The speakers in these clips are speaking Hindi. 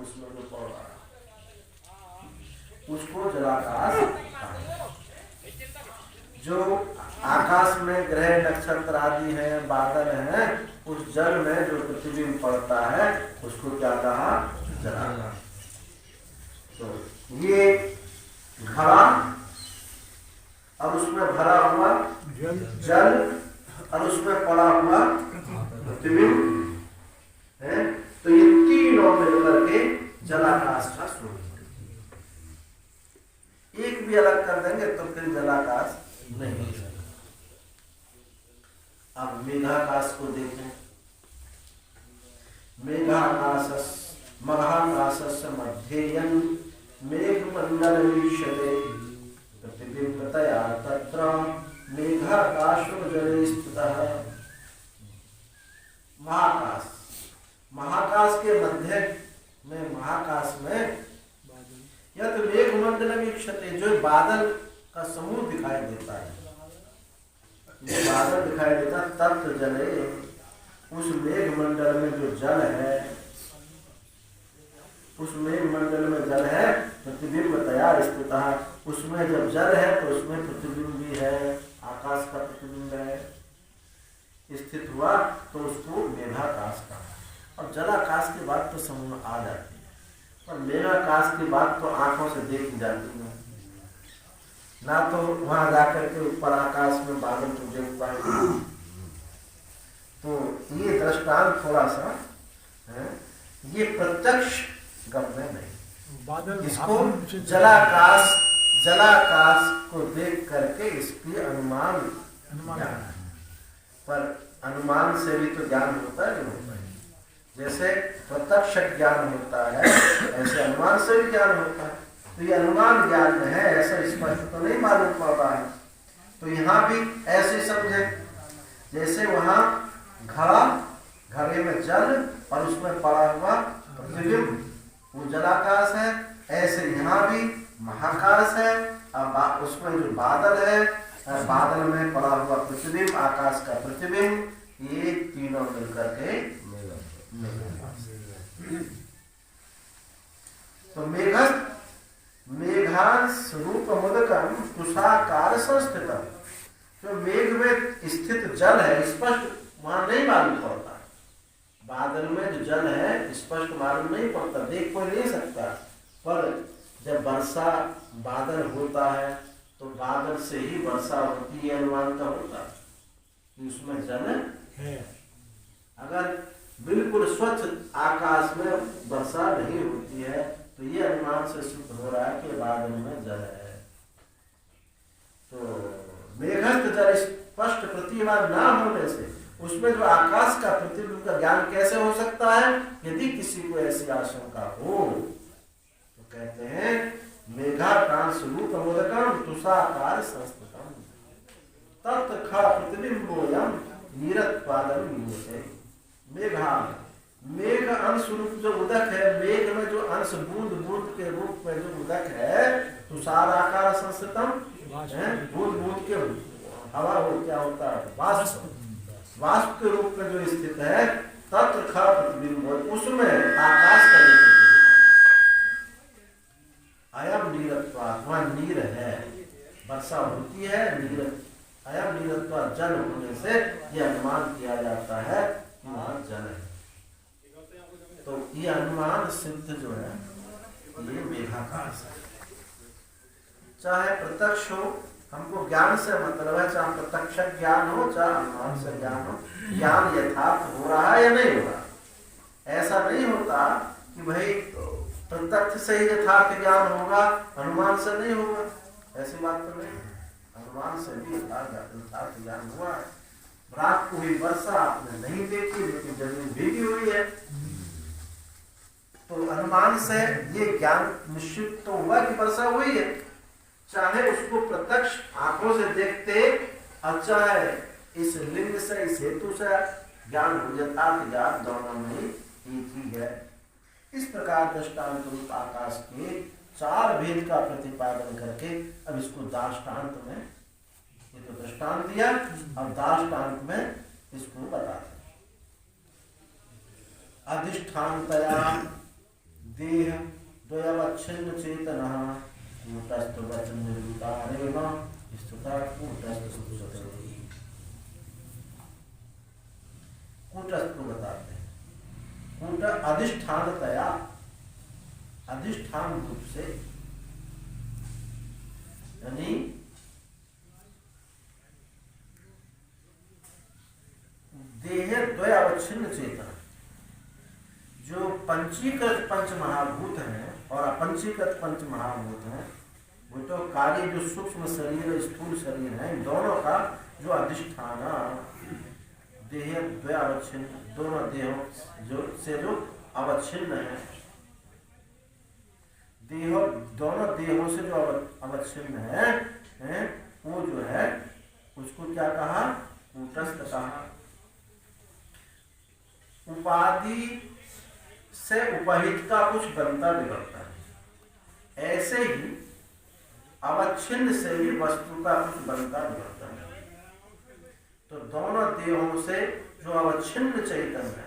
उसमें जो पड़ रहा है उसको जलाकाश कहा। जो आकाश में ग्रह नक्षत्र आदि हैं, बादल हैं, उस जल में जो प्रतिबिंब पड़ता है उसको क्या कहा? जलाकाश। तो ये घड़ा और उसमें भरा हुआ जल और उसमें पड़ा हुआ प्रतिबिंब है, तो ये तीनों मिलकर के जलाकाश का स्वरूप। एक भी अलग कर देंगे तो फिर जलाकाश नहीं हो सकता। अब मेघाकाश को देखें। मेघाकाशस् मघाकाशस्य मध्येयं मेघमण्डलमीश्यते प्रतिबिम्बतया तत्र मेघाकाशो जले स्थितः। महाकाश, महाकाश के मध्य में, महाकाश में यह तो मेघमण्डलमीश्यते, जो बादल का समूह दिखाई देता है, जो बादल दिखाई देता, तत्र जले, उस मेघमंडल में जो जल है, उस मेघमंडल में जल है, प्रतिबिंब तैयार स्थित, उसमें जब जल है तो उसमें प्रतिबिंब भी है, आकाश का प्रतिबिंब है, स्थित हुआ तो उसको मेघाकाश कहा। और जलाकाश की बात तो समझ में आ जाती है, पर मेघाकाश की बात तो आंखों से देखी जाती है ना, तो वहां जाकर के ऊपर आकाश में बादल तो देख पाएंगे। तो ये दृष्टांत थोड़ा सा है, ये प्रत्यक्ष गम्य नहीं, इसको जलाकाश को देख करके इसकी अनुमान ज्ञान है। पर अनुमान से भी तो ज्ञान होता है, नहीं होता है? जैसे प्रत्यक्ष ज्ञान होता है ऐसे अनुमान से भी ज्ञान होता है। तो ये अनुमान ज्ञान में है, ऐसा स्पष्ट तो नहीं मालूम पड़ रहा है। तो यहाँ भी ऐसे समझे जैसे वहां घड़ा, घड़े में जल और उसमें पड़ा हुआ प्रतिबिंब, वो जलाकाश है, ऐसे यहाँ भी महाकाश है और उसमें जो बादल है, बादल में पड़ा हुआ प्रतिबिंब, आकाश का प्रतिबिंब, ये तीनों मिलकर के तो मेघांश रूप मुदकम तुषाकार संस्थितम। जो मेघ में स्थित जल है स्पष्ट वहां नहीं मालूम पड़ता, बादल में जो जल है स्पष्ट मालूम नहीं पड़ता, देख कोई नहीं सकता। पर जब वर्षा बादल होता है तो बादल से ही वर्षा होती है, अनुमान का होता है कि उसमें जल है। अगर बिल्कुल स्वच्छ आकाश में वर्षा नहीं होती है तो ये अनुमान से सिद्ध हो रहा है कि बादल में जल है। तो मेघस्थ जल स्पष्ट प्रतीयमान ना होने से उसमें जो आकाश का प्रतिबिंब का ज्ञान कैसे हो सकता है? यदि किसी को ऐसी आशंका हो तो कहते हैं मेघाकाश रूप मोदकम तुषाकार संस्कृतम तत् खा प्रतिबिंबोयम नीरत्वादम नीयते। मेघा, मेघ अंश रूप जो उदक है, मेघ में जो अंश बूंद बूंद के रूप में जो उदक है, तुषार आकार संस्कृतम, बूंद बूंद के हवा हो क्या होता है, वाष्प, वाष्प के रूप में जो स्थित है, तत्र खा प्रतिबिंब, उसमें आकाश का अयम नीरत्वात्, वहाँ नीर है, वर्षा होती है, नीर, अयम नीरत्वात्, जल होने से यह अनुमान किया जाता है कि वहाँ जल है। तो ये अनुमान सिद्ध जो है ये मेघाकाश है। चाहे प्रत्यक्ष हो, हमको ज्ञान से मतलब है, चाहे प्रत्यक्ष ज्ञान हो चाहे अनुमान से ज्ञान हो, ज्ञान यथार्थ हो रहा है या नहीं हो रहा। ऐसा नहीं होता कि भाई प्रत्यक्ष से ही यथार्थ ज्ञान होगा, अनुमान से नहीं होगा, ऐसी बात तो नहीं। अनुमान से भी यथार्थ ज्ञान हुआ है। रात को हुई वर्षा आपने नहीं देखी लेकिन जमीन भीगी हुई है, तो अनुमान से ये ज्ञान निश्चित तो हुआ कि वर्षा हुई है। चाहे उसको प्रत्यक्ष आंखों से देखते और चाहे इस लिंग से, इस हेतु से ज्ञान हो, यथार्थ ज्ञान दोनों में ही एक ही है। इस प्रकार दृष्टांत रूप आकाश के चार भेद का प्रतिपादन करके अब इसको दाष्टान्त में, ये तो दृष्टांत दिया, अब दाष्टान्त में इसको बताते हैं। अधिष्ठानतया देह द्वयवच्छिन्न चेतनः कूटस्थ वचन निर्विकारेण स्थिता कूटस्थ सुसते। कूटस्थ को बताते हैं। कूट अधिष्ठानतया, अधिष्ठान रूप से, यानी देह द्वय अवच्छिन्न चेतन, जो पंचीकृत पंच महाभूत हैं और अपंचीकृत पंच महाभूत हैं, वो तो कार्य जो सूक्ष्म शरीर स्थूल शरीर है, इन दोनों का जो अधिष्ठान देह द्वय अवच्छिन्न, दोनों देहों जो अवच्छिन्न है, दोनों देहों से जो अवच्छिन्न है, वो जो है उसको क्या कहा? कूटस्थ कहा। उपाधि से उपहित का कुछ बनता बिगड़ता है, ऐसे ही अवच्छिन्न से भी वस्तु का कुछ बनता बिगड़ता है। तो दोनों देहों से जो अवच्छिन्न चैतन्य है,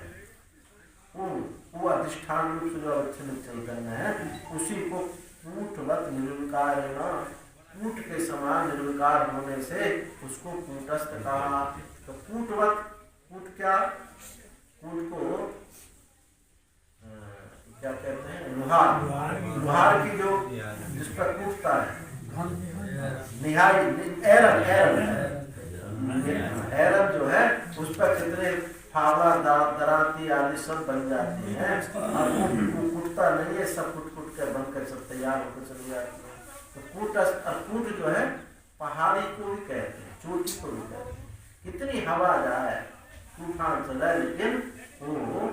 वो अधिष्ठान रूप से जो अवच्छिन्न चैतन्य है, उसी को कूटवत निर्विकारेण, कूट के समान निर्विकार होने से उसको कूटस्थ कहा। तो कूटवत, कूट क्या? कूट को क्या कहते हैं? लुहार। लुहार की जो जिस पर कूटता है, निहाई, एरन जो है, उस पर कितने फावड़ा दराती आदि सब बन जाती हैं, और कूटता नहीं है, सब कुट कर बनकर सब तैयार होकर चली जाती है। तो कूट जो है पहाड़ी को भी कहते हैं, चोटी को भी कहते हैं। कितनी हवा जाए, तूफान चला, लेकिन वो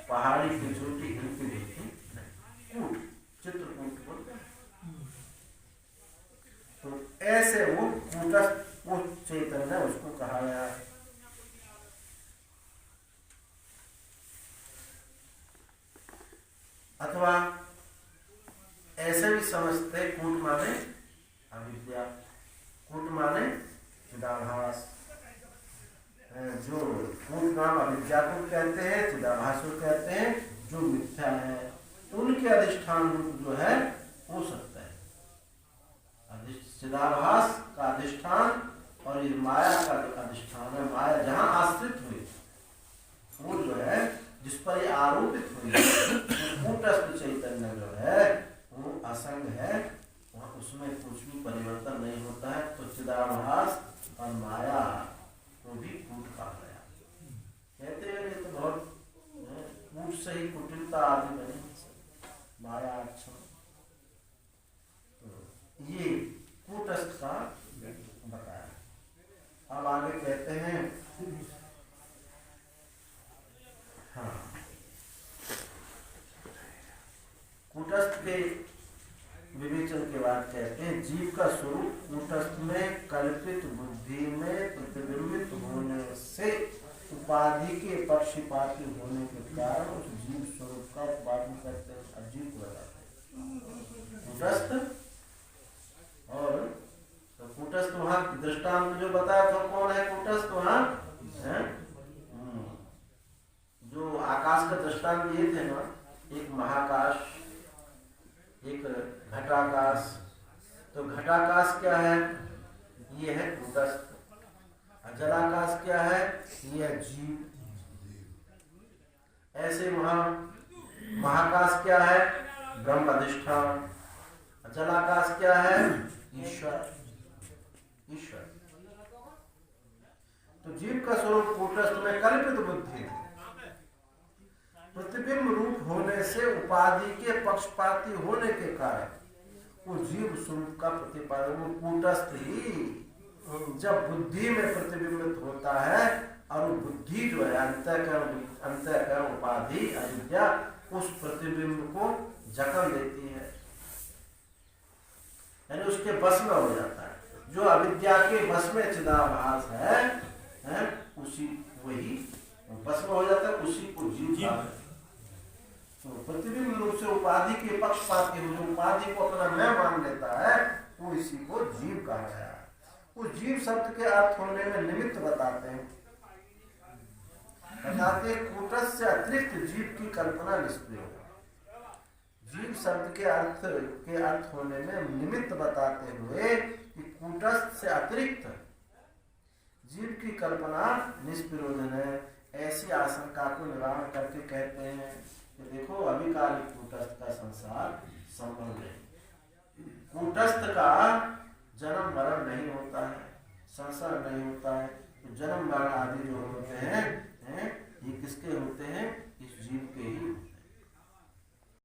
पहाड़ी की चोटी हिलती हिलती नहीं। कूट, चित्रकूट बोलते हैं। तो ऐसे वो कूटस्थ, वो चैतन्य उसको कहा गया है। अथवा ऐसे भी समझते, कूट माने अविद्या, कूट माने चिदाभास। जो कूट नाम अविद्या को कहते हैं, चिदाभास को कहते हैं, जो मिथ्या है, उनके अधिष्ठान रूप जो है हो सकता है। चिदाभास का अधिष्ठान और ये माया का जो अधिष्ठान है, माया जहाँ आश्रित हुई, वो जो है जिस पर ये आरोपित हुई, कूटस्थ चैतन्य जो है वो असंग है, वहाँ उसमें कुछ भी परिवर्तन नहीं होता है। तो चिदाभास और माया को भी कूट कहा गया। कहते हैं तो बहुत कूट से ही कुटिलता आदि बनी, माया अच्छा। तो ये कूटस्थ का बताया। अब आगे कहते हैं, हाँ, कूटस्थ के विवेचन के बाद कहते हैं, जीव का स्वरूप कूटस्थ में कल्पित बुद्धि में प्रतिबिंबित होने से उपाधि के पक्षपाती होने के कारण उस जीव स्वरूप का उत्पादन करते हैं, अजीव को बताते हैं कूटस्थ। और तो कूटस्थ वहाँ दृष्टांत जो बताया था, कौन है कूटस्थ? वहाँ जो आकाश का दृष्टांत दिए थे ना, एक महाकाश, एक घटाकाश। तो घटाकाश क्या है? ये है कूटस्थ। जलाकाश क्या है? ये है जीव। ऐसे महाकाश क्या है? ब्रह्म अधिष्ठान। जलाकाश क्या है? ईश्वर। ईश्वर। तो जीव का स्वरूप कूटस्थ में कल्पित बुद्धि, प्रतिबिंब रूप होने से उपाधि के पक्षपाती होने के कारण वो जीव स्वरूप का प्रतिपादन, वो कूटस्थ ही जब बुद्धि में प्रतिबिंबित होता है, और वो बुद्धि जो है अंतःकरण उपाधि अविद्या उस प्रतिबिंब को जकड़ लेती है, यानी उसके बस में हो जाता है। जो अविद्या के बस में चिदाभास है, उसी वही बस में हो जाता है, उसी को जीव। तो प्रतिबिंब रूप से उपाधि के पक्षपाती हो, जो उपाधि को अपना मैं मान लेता है, वो इसी को जीव कहा गया। वो जीव शब्द के अर्थ होने में निमित्त बताते हैं, कूटस्थ से अतिरिक्त जीव की कल्पना निष्क्रिय है। जीव शब्द के अर्थ होने में निमित्त बताते हुए कि कूटस्थ से अतिरिक्त जीव की कल्पना निष्प्रयोजन है, ऐसी आशंका को निवारण करके कहते हैं कि देखो अभिकालिक कूटस्थ का संसार संभव नहीं। कूटस्थ का जन्म मरण नहीं होता है, संसार नहीं होता है। तो जन्म मरण आदि जो होते हैं ये किसके होते हैं? इस जीव के ही